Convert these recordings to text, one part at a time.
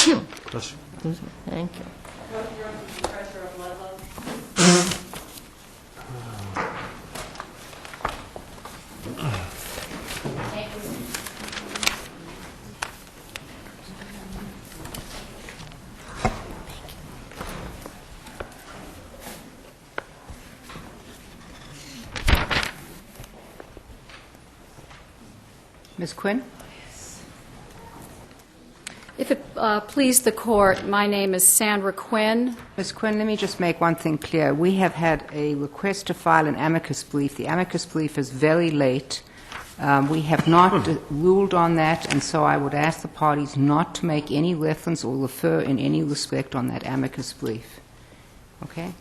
Bless you. Thank you. Treasurer of Ludlow. Thank you. Ms. Quinn? If it please the court, my name is Sandra Quinn. Ms. Quinn, let me just make one thing clear. We have had a request to file an amicus brief. The amicus brief is very late. We have not ruled on that, and so I would ask the parties not to make any reference or refer in any respect on that amicus brief. Okay?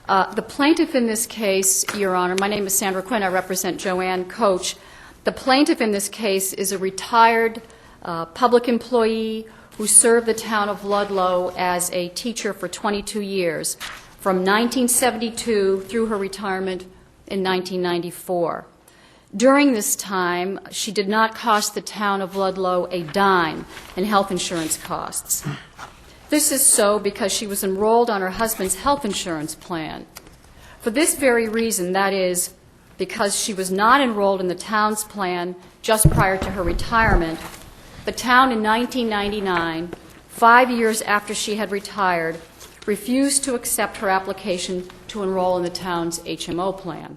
The plaintiff in this case, Your Honor, my name is Sandra Quinn. I represent Joanne Cioch. The plaintiff in this case is a retired public employee who served the town of Ludlow as a teacher for 22 years, from 1972 through her retirement in 1994. During this time, she did not cost the town of Ludlow a dime in health insurance costs. This is so because she was enrolled on her husband's health insurance plan. For this very reason, that is, because she was not enrolled in the town's plan just prior to her retirement, the town in 1999, 5 years after she had retired, refused to accept her application to enroll in the town's HMO plan.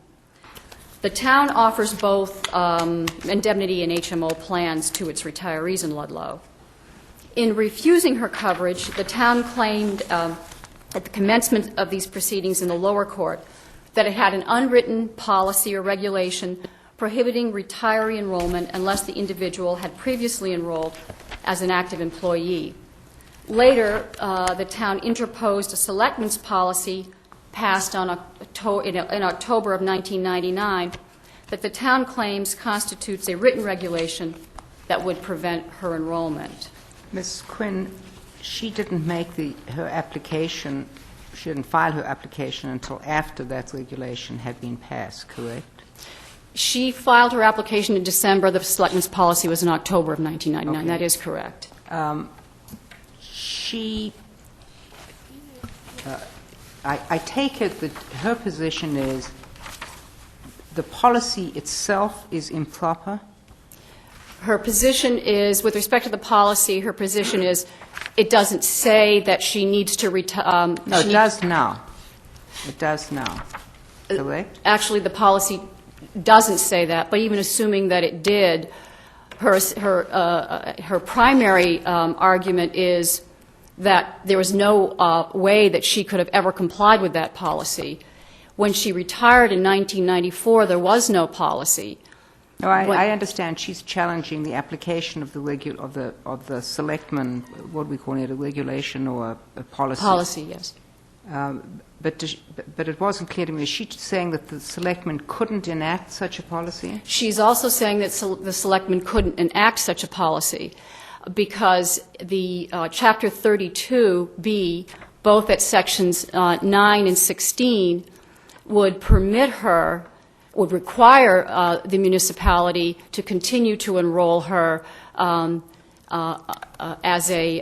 The town offers both indemnity and HMO plans to its retirees in Ludlow. In refusing her coverage, the town claimed at the commencement of these proceedings in the lower court that it had an unwritten policy or regulation prohibiting retiree enrollment unless the individual had previously enrolled as an active employee. Later, the town interposed a selectmen's policy passed in October of 1999 that the town claims constitutes a written regulation that would prevent her enrollment. Ms. Quinn, she didn't make her application, she didn't file her application until after that regulation had been passed, correct? She filed her application in December. The selectmen's policy was in October of 1999. Okay. That is correct. I take it that her position is the policy itself is improper? Her position is, with respect to the policy, her position is it doesn't say that she needs to retire. No, it does now. It does now, correct? Actually, the policy doesn't say that, but even assuming that it did, her primary argument is that there was no way that she could have ever complied with that policy. When she retired in 1994, there was no policy. No, I understand she's challenging the application of the selectmen, what do we call it, a regulation or a policy? Policy, yes. But it wasn't clear to me. Is she saying that the selectmen couldn't enact such a policy? She's also saying that the selectmen couldn't enact such a policy because the Chapter 32B, both at Sections 9 and 16, would permit her, would require the municipality to continue to enroll her as a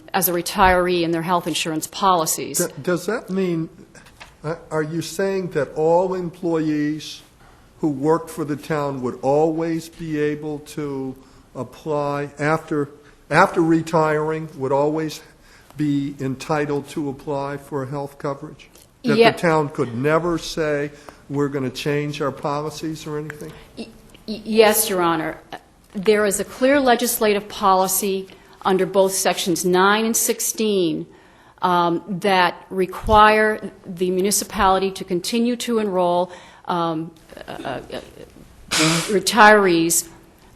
retiree in their health insurance policies. Does that mean, are you saying that all employees who worked for the town would always be able to apply after retiring, would always be entitled to apply for health coverage? That Yeah. the town could never say, we're going to change our policies or anything? Yes, Your Honor. There is a clear legislative policy under both Sections 9 and 16 that require the municipality to continue to enroll retirees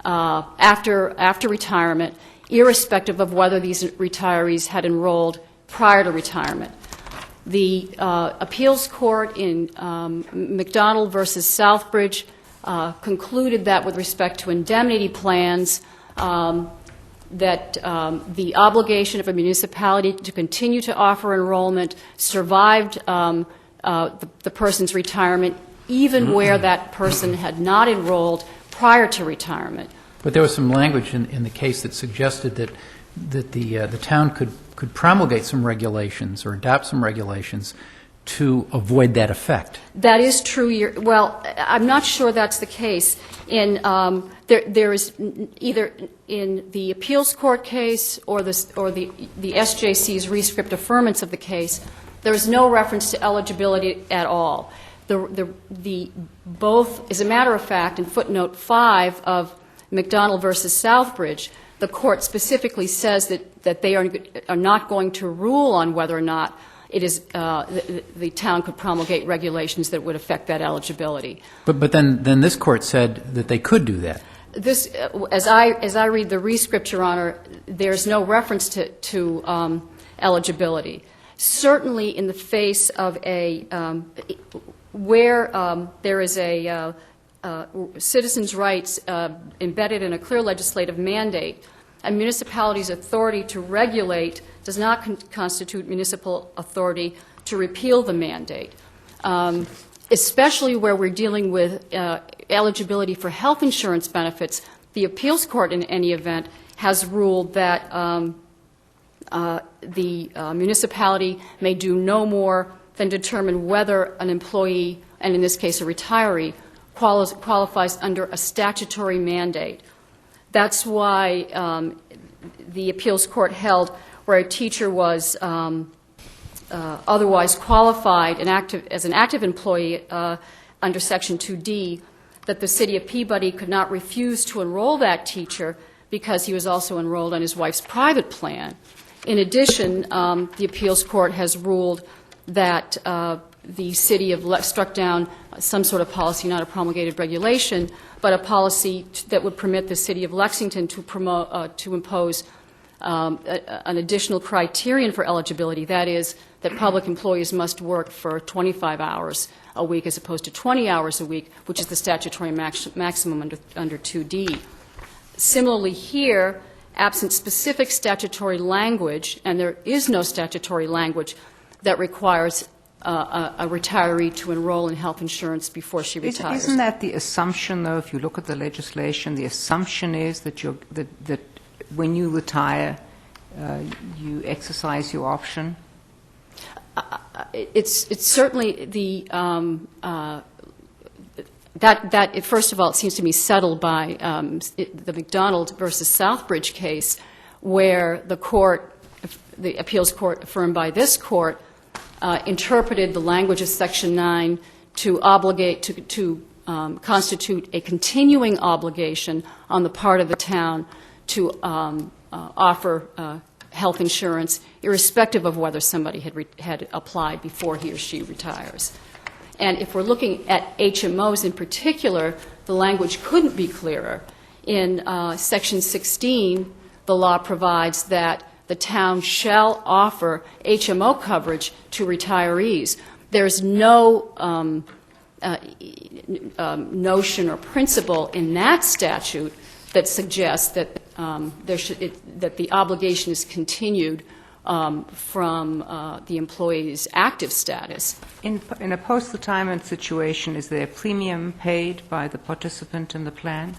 after retirement, irrespective of whether these retirees had enrolled prior to retirement. The appeals court in McDonald versus Southbridge concluded that with respect to indemnity plans, that the obligation of a municipality to continue to offer enrollment survived the person's retirement, even where that person had not enrolled prior to retirement. But there was some language in the case that suggested that the town could promulgate some regulations or adopt some regulations to avoid that effect. That is true. Well, I'm not sure that's the case. There is either in the appeals court case or the SJC's rescript affirmance of the case, there is no reference to eligibility at all. Both, as a matter of fact, in footnote 5 of McDonald versus Southbridge, the court specifically says that they are not going to rule on whether or not it is the town could promulgate regulations that would affect that eligibility. But then this court said that they could do that. This, as I read the rescript, Your Honor, there's no reference to eligibility. Certainly, in the face of where there is a citizens' rights embedded in a clear legislative mandate, a municipality's authority to regulate does not constitute municipal authority to repeal the mandate, especially where we're dealing with eligibility for health insurance benefits. The appeals court, in any event, has ruled that the municipality may do no more than determine whether an employee, and in this case a retiree, qualifies under a statutory mandate. That's why the appeals court held where a teacher was otherwise qualified as an active employee under Section 2D, that the city of Peabody could not refuse to enroll that teacher because he was also enrolled on his wife's private plan. In addition, the appeals court has ruled that the city struck down some sort of policy, not a promulgated regulation, but a policy that would permit the city of Lexington to impose an additional criterion for eligibility. That is, that public employees must work for 25 hours a week as opposed to 20 hours a week, which is the statutory maximum under 2D. Similarly here, absent specific statutory language, and there is no statutory language that requires a retiree to enroll in health insurance before she retires. Isn't that the assumption, though, if you look at the legislation, the assumption is that that when you retire, you exercise your option? It's certainly the that first of all, it seems to me settled by the McDonald versus Southbridge case, where the appeals court affirmed by this court interpreted the language of Section 9 to obligate to constitute a continuing obligation on the part of the town to offer health insurance, irrespective of whether somebody had applied before he or she retires. And if we're looking at HMOs in particular, the language couldn't be clearer. In Section 16, the law provides that the town shall offer HMO coverage to retirees. There's no notion or principle in that statute that suggests that that the obligation is continued from the employee's active status. In a post-retirement situation, is there a premium paid by the participant in the plan?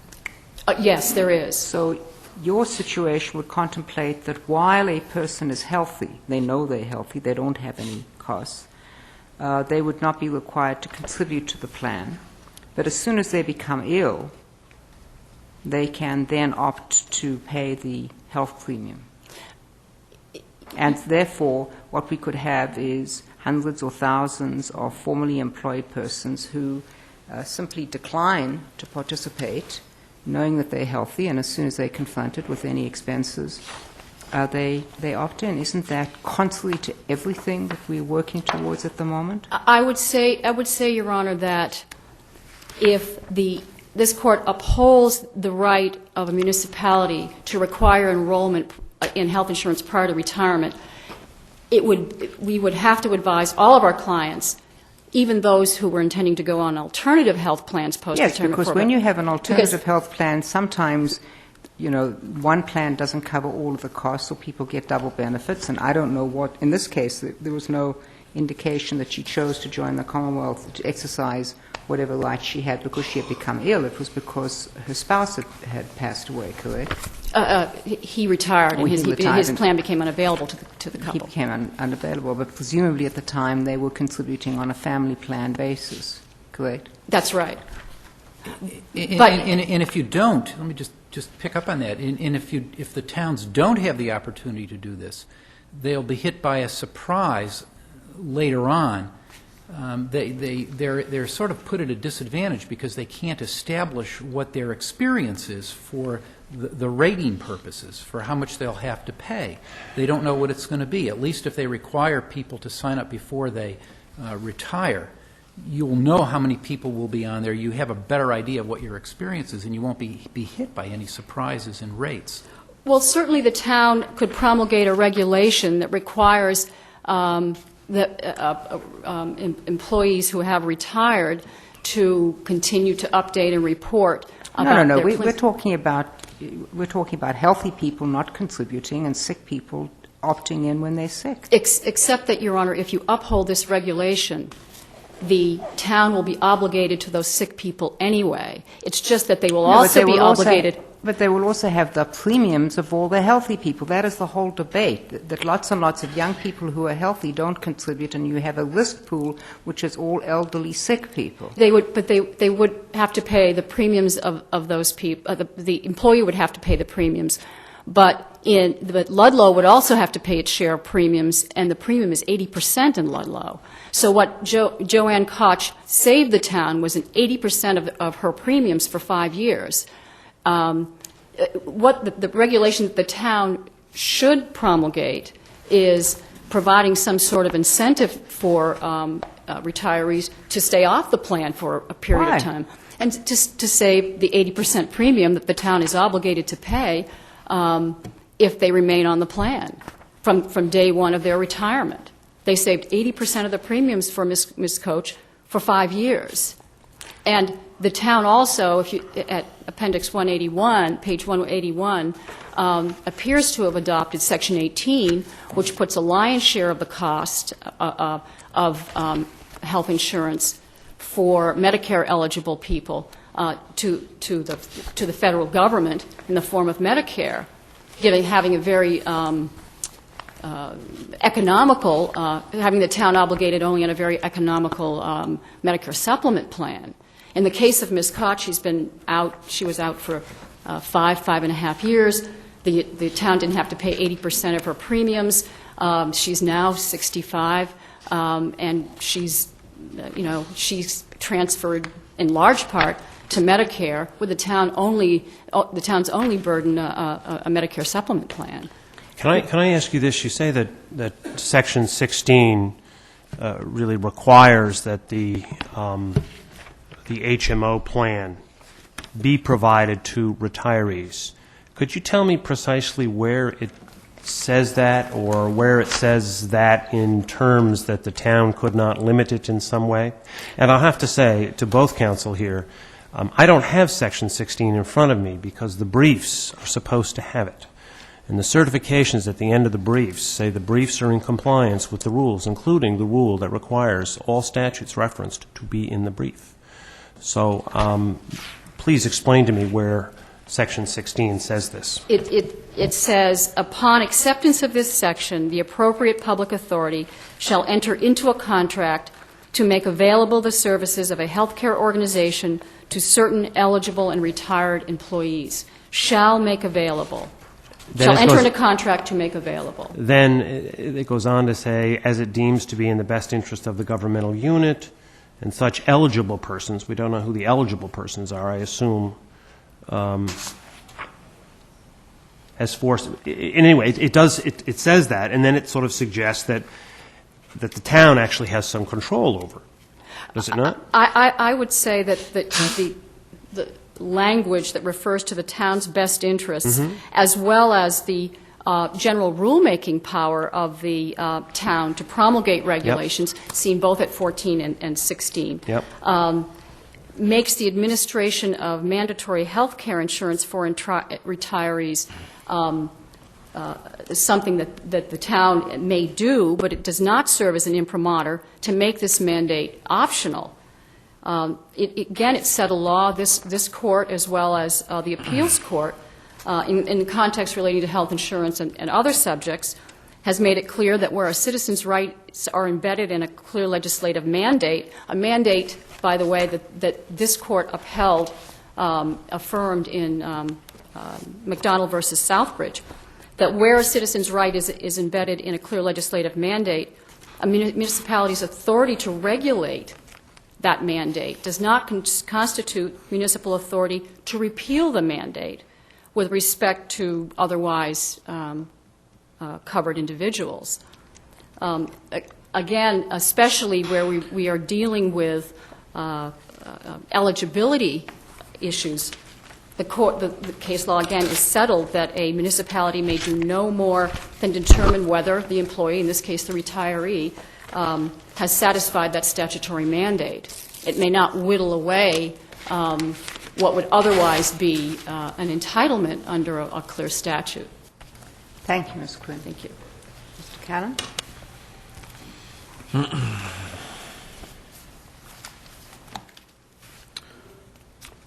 Yes, there is. So your situation would contemplate that while a person is healthy, they know they're healthy, they don't have any costs, they would not be required to contribute to the plan. But as soon as they become ill, they can then opt to pay the health premium. And therefore, what we could have is hundreds or thousands of formerly employed persons who simply decline to participate, knowing that they're healthy, and as soon as they're confronted with any expenses, they opt in. Isn't that contrary to everything that we're working towards at the moment? I would say, Your Honor, that if this Court upholds the right of a municipality to require enrollment in health insurance prior to retirement, we would have to advise all of our clients, even those who were intending to go on alternative health plans post-retirement. Yes, because when you have an alternative health plan, sometimes, one plan doesn't cover all of the costs, so people get double benefits, and I don't know what, in this case, there was no indication that she chose to join the Commonwealth to exercise whatever rights she had because she had become ill. It was because her spouse had passed away, correct? He retired, Oh, and he retired, his and plan became unavailable to the He couple. became unavailable, but presumably at the time they were contributing on a family plan basis, correct? That's right. And if you don't, let me just pick up on that, and if the towns don't have the opportunity to do this, they'll be hit by a surprise later on. They're sort of put at a disadvantage because they can't establish what their experience is for the rating purposes, for how much they'll have to pay. They don't know what it's going to be. At least if they require people to sign up before they retire, you'll know how many people will be on there. You have a better idea of what your experience is, and you won't be hit by any surprises in rates. Well, certainly the town could promulgate a regulation that requires employees who have retired to continue to update and report about No. their We're talking about healthy people not contributing and sick people opting in when they're sick. Except that, Your Honor, if you uphold this regulation, the town will be obligated to those sick people anyway. It's just that they will also be obligated. But they will also have the premiums of all the healthy people. That is the whole debate, that lots and lots of young people who are healthy don't contribute, and you have a risk pool which is all elderly sick people. They would have to pay the premiums of those people. The employee would have to pay the premiums, but Ludlow would also have to pay its share of premiums, and the premium is 80% in Ludlow. So what Joanne Cioch saved the town was an 80% of her premiums for 5 years. What the regulation that the town should promulgate is providing some sort of incentive for retirees to stay off the plan for a period Why? of time, and to save the 80% premium that the town is obligated to pay if they remain on the plan from day one of their retirement. They saved 80% of the premiums for Ms. Cioch for 5 years. And the town also, at Appendix 181, page 181, appears to have adopted Section 18, which puts a lion's share of the cost of health insurance for Medicare-eligible people to the federal government in the form of Medicare, having a very economical, having the town obligated only on a very economical Medicare supplement plan. In the case of Ms. Cioch, she was out for 5.5 years. The town didn't have to pay 80% of her premiums. She's now 65, and she's transferred in large part to Medicare, with the town's only burden a Medicare supplement plan. Can I ask you this? You say that Section 16 really requires that the HMO plan be provided to retirees. Could you tell me precisely where it says that, or where it says that in terms that the town could not limit it in some way? And I'll have to say to both counsel here, I don't have Section 16 in front of me because the briefs are supposed to have it. And the certifications at the end of the briefs say the briefs are in compliance with the rules, including the rule that requires all statutes referenced to be in the brief. So please explain to me where Section 16 says this. It says, upon acceptance of this section, the appropriate public authority shall enter into a contract to make available the services of a healthcare organization to certain eligible and retired employees. Shall make available. Shall enter into contract to make available. Then it goes on to say, as it deems to be in the best interest of the governmental unit and such eligible persons. We don't know who the eligible persons are, I assume. Anyway, it says that, and then it sort of suggests that the town actually has some control over it. Does it not? I would say that the language that refers to the town's best interests, as well as the general rulemaking power of the town to promulgate regulations, seen both at 14 and 16, makes the administration of mandatory health care insurance for retirees something that the town may do, but it does not serve as an imprimatur to make this mandate optional. Again, it's settled law. This court, as well as the appeals court, in context relating to health insurance and other subjects, has made it clear that where a citizen's rights are embedded in a clear legislative mandate, a mandate, by the way, that this court upheld, affirmed in McDonald versus Southbridge, that where a citizen's right is embedded in a clear legislative mandate, a municipality's authority to regulate that mandate does not constitute municipal authority to repeal the mandate with respect to otherwise covered individuals. Again, especially where we are dealing with eligibility issues, the case law, again, is settled that a municipality may do no more than determine whether the employee, in this case the retiree, has satisfied that statutory mandate. It may not whittle away what would otherwise be an entitlement under a clear statute. Thank you, Ms. Quinn. Thank you. Mr. Callan?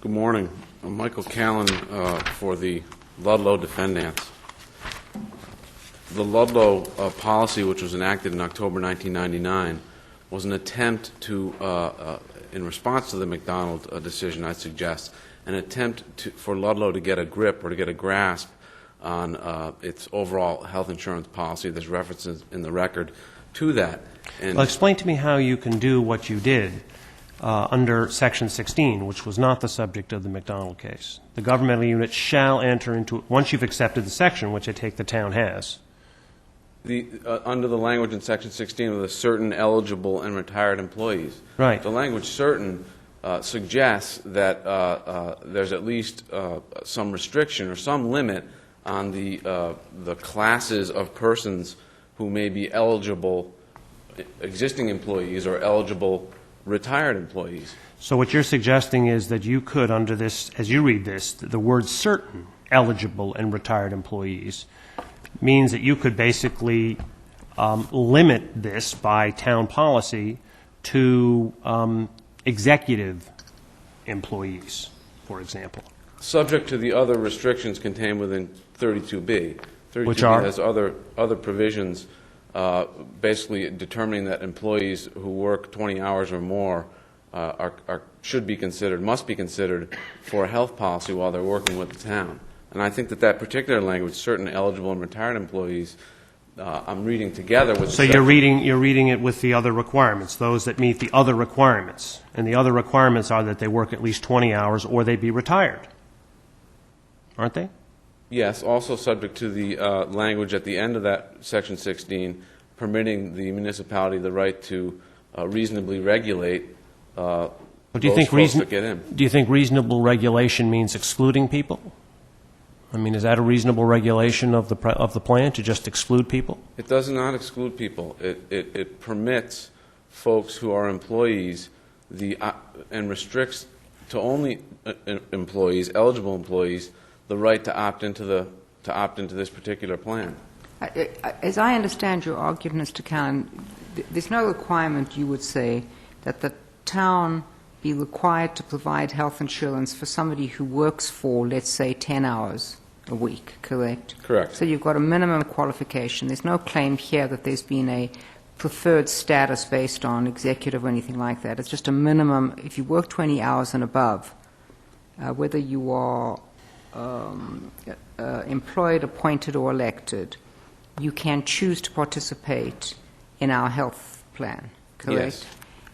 Good morning. I'm Michael Callan for the Ludlow defendants. The Ludlow policy, which was enacted in October 1999, was an attempt to, in response to the McDonald decision, I suggest, an attempt for Ludlow to get a grip or to get a grasp on its overall health insurance policy. There's references in the record to that. And Well, explain to me how you can do what you did under Section 16, which was not the subject of the McDonald case. The governmental unit shall enter into, once you've accepted the section, which I take the town has. Under the language in Section 16 of the certain eligible and retired employees. Right. The language certain suggests that there's at least some restriction or some limit on the classes of persons who may be eligible existing employees or eligible retired employees. So what you're suggesting is that you could, under this, as you read this, the word certain eligible and retired employees means that you could basically limit this by town policy to executive employees, for example. Subject to the other restrictions contained within 32B. 32B Which are? has other provisions basically determining that employees who work 20 hours or more should be considered, must be considered for a health policy while they're working with the town. And I think that particular language, certain eligible and retired employees, I'm reading together with. So you're reading it with the other requirements, those that meet the other requirements, and the other requirements are that they work at least 20 hours or they be retired, aren't they? Yes, also subject to the language at the end of that Section 16, permitting the municipality the right to reasonably regulate But do those you think folks that get in. Do you think reasonable regulation means excluding people? I mean, is that a reasonable regulation of the plan to just exclude people? It does not exclude people. It permits folks who are employees and restricts to only employees, eligible employees, the right to opt into this particular plan. As I understand your argument, Mr. Callan, there's no requirement, you would say, that the town be required to provide health insurance for somebody who works for, let's say, 10 hours a week, correct? Correct. So you've got a minimum qualification. There's no claim here that there's been a preferred status based on executive or anything like that. It's just a minimum. If you work 20 hours and above, whether you are employed, appointed, or elected, you can choose to participate in our health plan, correct? Yes.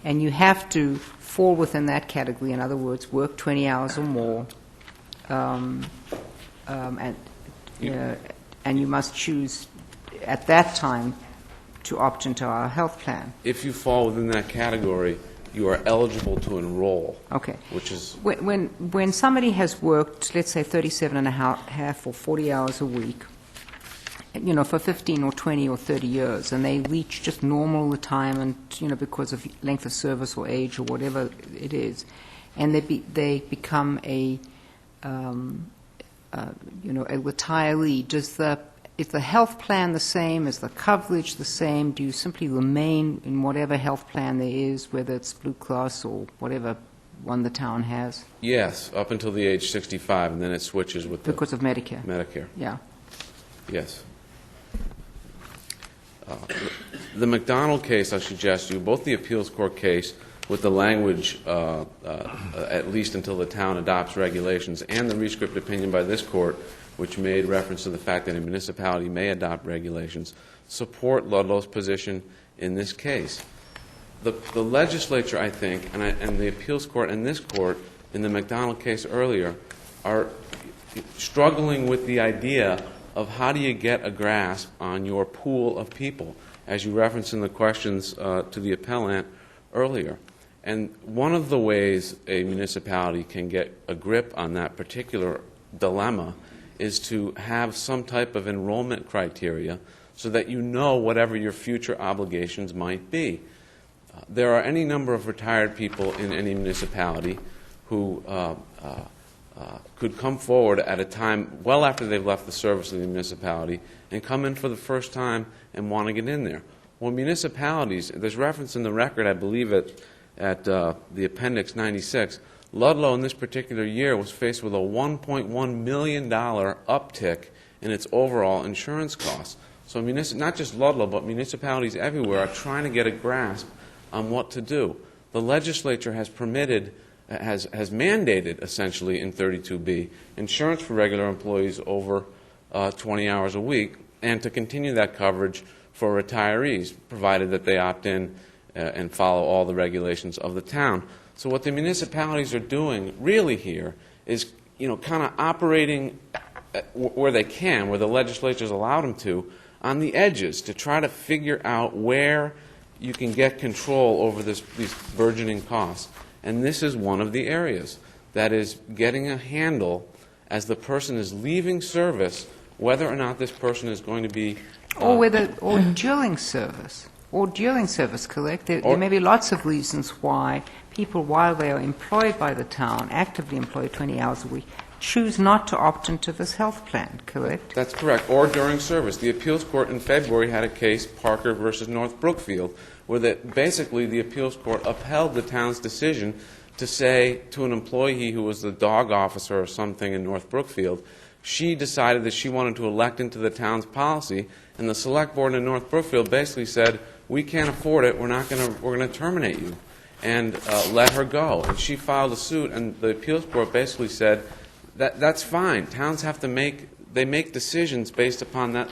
And you have to fall within that category. In other words, work 20 hours or more, and you must choose at that time to opt into our health plan. If you fall within that category, you are eligible to enroll. Okay. Which is when somebody has worked, let's say 37 and a half or 40 hours a week, for 15 or 20 or 30 years, and they reach just normal retirement, because of length of service or age or whatever it is, and they become a retiree, is the health plan the same? Is the coverage the same? Do you simply remain in whatever health plan there is, whether it's Blue Cross or whatever one the town has? Yes, up until the age 65, and then it switches with the Because of Medicare? Medicare. Yeah. Yes. The McDonald case, I suggest you, both the appeals court case with the language, at least until the town adopts regulations, and the rescript opinion by this court, which made reference to the fact that a municipality may adopt regulations, support Ludlow's position in this case. The legislature, I think, and the appeals court and this court, in the McDonald case earlier, are struggling with the idea of how do you get a grasp on your pool of people, as you referenced in the questions to the appellant earlier. And one of the ways a municipality can get a grip on that particular dilemma is to have some type of enrollment criteria so that you know whatever your future obligations might be. There are any number of retired people in any municipality who could come forward at a time well after they've left the service of the municipality and come in for the first time and want to get in there. Well, municipalities, there's reference in the record, I believe at the Appendix 96, Ludlow in this particular year was faced with a $1.1 million uptick in its overall insurance costs. So not just Ludlow, but municipalities everywhere are trying to get a grasp on what to do. The legislature has permitted, has mandated essentially in 32B insurance for regular employees over 20 hours a week, and to continue that coverage for retirees, provided that they opt in and follow all the regulations of the town. So what the municipalities are doing really here is, kind of operating where they can, where the legislature has allowed them to, on the edges to try to figure out where you can get control over these burgeoning costs. And this is one of the areas. That is getting a handle as the person is leaving service, whether or not this person is going to be... Or during service. Or during service, correct? There may be lots of reasons why people, while they are employed by the town, actively employed 20 hours a week, choose not to opt into this health plan, correct? That's correct. Or during service. The appeals court in February had a case, Parker versus North Brookfield, where basically the appeals court upheld the town's decision to say to an employee who was the dog officer or something in North Brookfield, she decided that she wanted to elect into the town's policy, and the select board in North Brookfield basically said, we can't afford it, we're going to terminate you, and let her go. And she filed a suit, and the appeals court basically said, that's fine. Towns have to make decisions based upon that,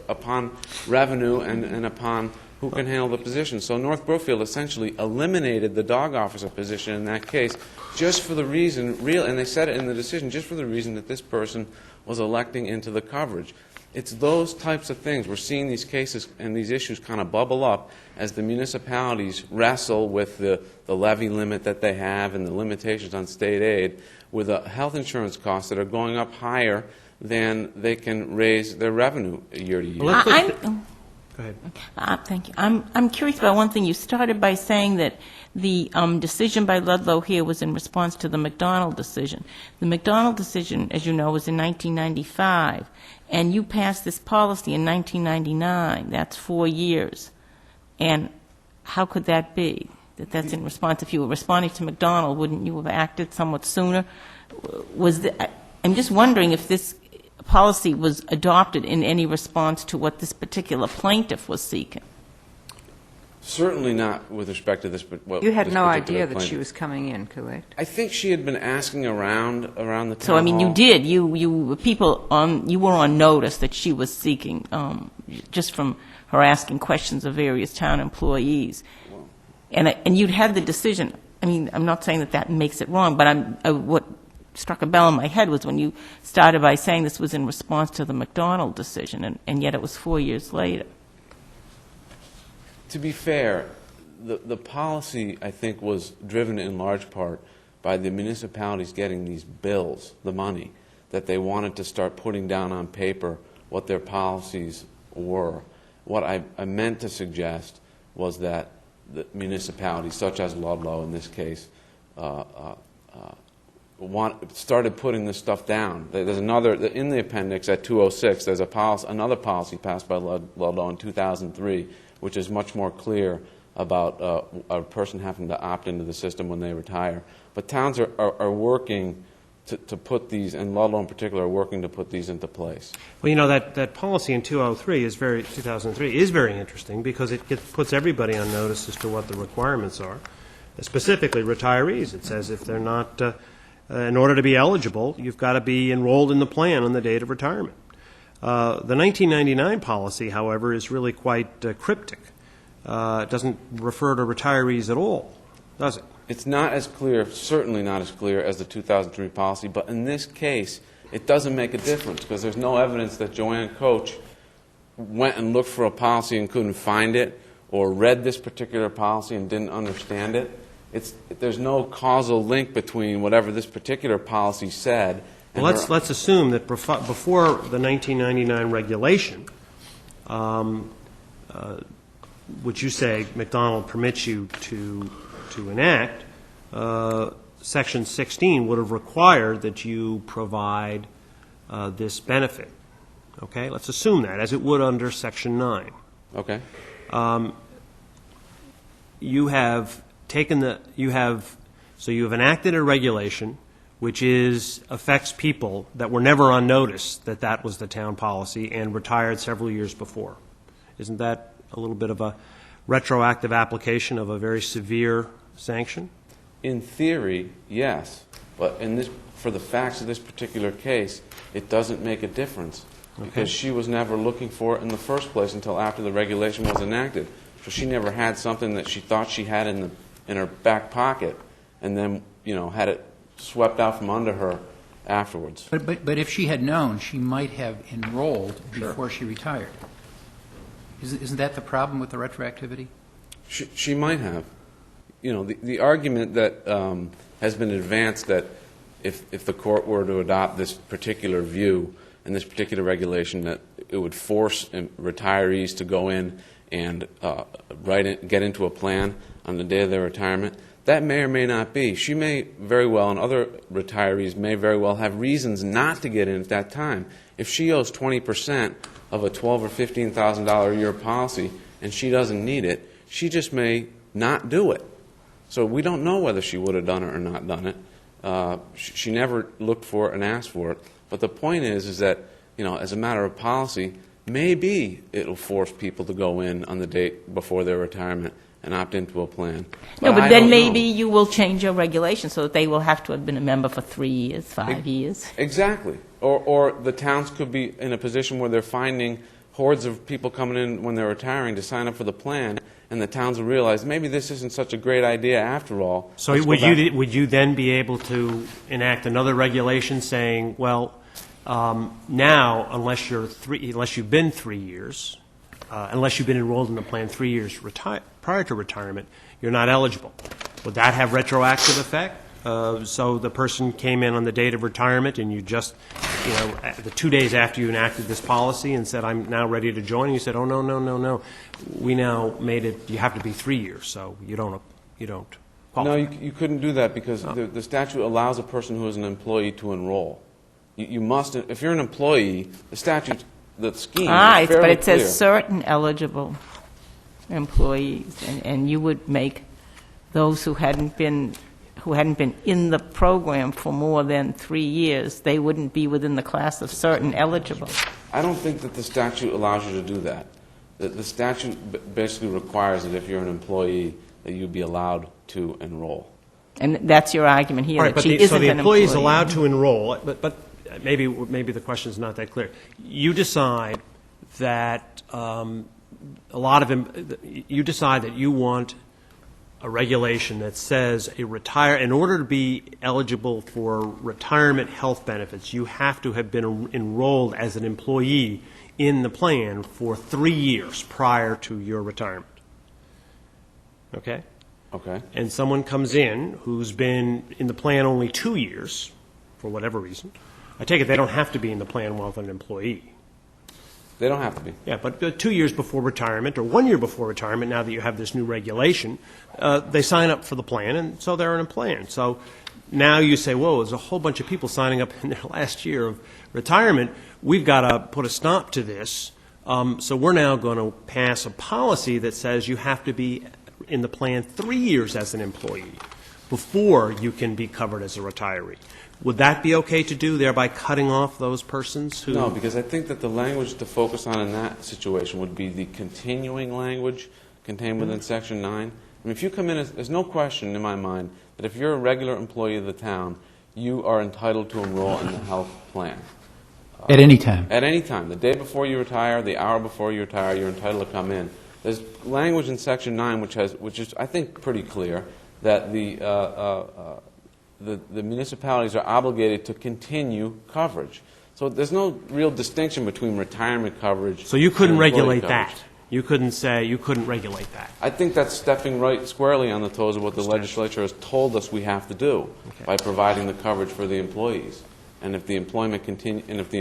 upon revenue and upon who can handle the position. So North Brookfield essentially eliminated the dog officer position in that case just for the reason, and they said it in the decision, just for the reason that this person was electing into the coverage. It's those types of things. We're seeing these cases and these issues kind of bubble up as the municipalities wrestle with the levy limit that they have and the limitations on state aid with health insurance costs that are going up higher than they can raise their revenue year to year. Go ahead. Thank you. I'm curious about one thing. You started by saying that the decision by Ludlow here was in response to the McDonald decision. The McDonald decision, as you know, was in 1995, and you passed this policy in 1999. That's 4 years. And how could that be? That's in response. If you were responding to McDonald, wouldn't you have acted somewhat sooner? I'm just wondering if this policy was adopted in any response to what this particular plaintiff was seeking. Certainly not with respect to this. You had no idea that she was coming in, correct? I think she had been asking around the town So, I mean, hall. you did. You were on notice that she was seeking, just from her asking questions of various town employees. And you'd had the decision. I mean, I'm not saying that makes it wrong, but what struck a bell in my head was when you started by saying this was in response to the McDonald decision, and yet it was 4 years later. To be fair, the policy, I think, was driven in large part by the municipalities getting these bills, the money, that they wanted to start putting down on paper what their policies were. What I meant to suggest was that the municipalities, such as Ludlow in this case, started putting this stuff down. There's another, in the appendix at 206, there's another policy passed by Ludlow in 2003, which is much more clear about a person having to opt into the system when they retire. But towns are working to put these, and Ludlow in particular, are working to put these into place. Well, you know, that policy in 2003 is very interesting because it puts everybody on notice as to what the requirements are, specifically retirees. It says if they're not, in order to be eligible, you've got to be enrolled in the plan on the date of retirement. The 1999 policy, however, is really quite cryptic. It doesn't refer to retirees at all, does it? It's not as clear, certainly not as clear as the 2003 policy, but in this case, it doesn't make a difference because there's no evidence that Joanne Cioch went and looked for a policy and couldn't find it, or read this particular policy and didn't understand it. There's no causal link between whatever this particular policy said. And Well, let's assume that before the 1999 regulation, which you say McDonald permits you to enact, Section 16 would have required that you provide this benefit. Okay? Let's assume that, as it would under Section 9. Okay. You have enacted a regulation which affects people that were never on notice that was the town policy and retired several years before. Isn't that a little bit of a retroactive application of a very severe sanction? In theory, yes, but for the facts of this particular case, it doesn't make a difference because she was never looking for it in the first place until after the regulation was enacted. So she never had something that she thought she had in her back pocket, and then had it swept out from under her afterwards. But if she had known, she might have enrolled before she retired. Isn't that the problem with the retroactivity? She might have. The argument that has been advanced that if the court were to adopt this particular view and this particular regulation, that it would force retirees to go in and get into a plan on the day of their retirement, that may or may not be. She may very well, and other retirees may very well have reasons not to get in at that time. If she owes 20% of a $12,000 or $15,000 a year policy and she doesn't need it, she just may not do it. So we don't know whether she would have done it or not done it. She never looked for it and asked for it. But the point is that, as a matter of policy, maybe it'll force people to go in on the date before their retirement and opt into a plan. No, but I then don't maybe know. you will change your regulation so that they will have to have been a member for 3 years, 5 years. Exactly. Or the towns could be in a position where they're finding hordes of people coming in when they're retiring to sign up for the plan, and the towns will realize maybe this isn't such a great idea after all. So would you then be able to enact another regulation saying, well, now unless you've been 3 years, unless you've been enrolled in the plan 3 years prior to retirement, you're not eligible? Would that have retroactive effect? So the person came in on the date of retirement and you just, the 2 days after you enacted this policy and said, I'm now ready to join, and you said, oh, no. We now made it, you have to be 3 years, so you don't qualify. No, you couldn't do that because the statute allows a person who is an employee to enroll. You must, if you're an employee, the statute, the scheme is fairly But it clear. says certain eligible employees, and you would make those who hadn't been in the program for more than 3 years, they wouldn't be within the class of certain eligible. I don't think that the statute allows you to do that. The statute basically requires that if you're an employee, that you be allowed to enroll. And that's your argument here, All right, that she isn't so the an employee is employee. allowed to enroll, but maybe the question is not that clear. You decide that you decide that you want a regulation that says in order to be eligible for retirement health benefits, you have to have been enrolled as an employee in the plan for 3 years prior to your retirement. Okay? Okay. And someone comes in who's been in the plan only 2 years, for whatever reason. I take it they don't have to be in the plan while they're an employee. They don't have to be. Yeah, but 2 years before retirement, or 1 year before retirement, now that you have this new regulation, they sign up for the plan, and so they're in a plan. So now you say, whoa, there's a whole bunch of people signing up in their last year of retirement. We've got to put a stop to this. So we're now going to pass a policy that says you have to be in the plan 3 years as an employee before you can be covered as a retiree. Would that be okay to do, thereby cutting off those persons who... No, because I think that the language to focus on in that situation would be the continuing language contained within Section 9. I mean, if you come in, there's no question in my mind that if you're a regular employee of the town, you are entitled to enroll in the health plan. At any time. At any time. The day before you retire, the hour before you retire, you're entitled to come in. There's language in Section 9 which is, I think, pretty clear that the municipalities are obligated to continue coverage. So there's no real distinction between retirement coverage. So you couldn't and employee regulate coverage. that? You couldn't say, you couldn't regulate that? I think that's stepping right squarely on the toes of what the legislature has told us we have to do by providing the coverage for the employees. And if the employment if the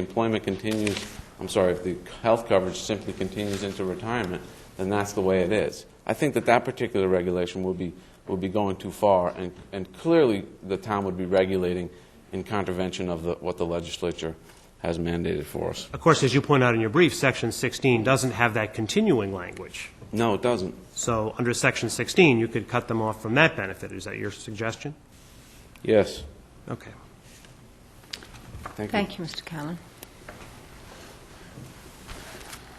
health coverage simply continues into retirement, then that's the way it is. I think that particular regulation will be going too far, and clearly the town would be regulating in contravention of what the legislature has mandated for us. Of course, as you point out in your brief, Section 16 doesn't have that continuing language. No, it doesn't. So under Section 16, you could cut them off from that benefit. Is that your suggestion? Yes. Okay. Thank you. Thank you, Mr. Callan.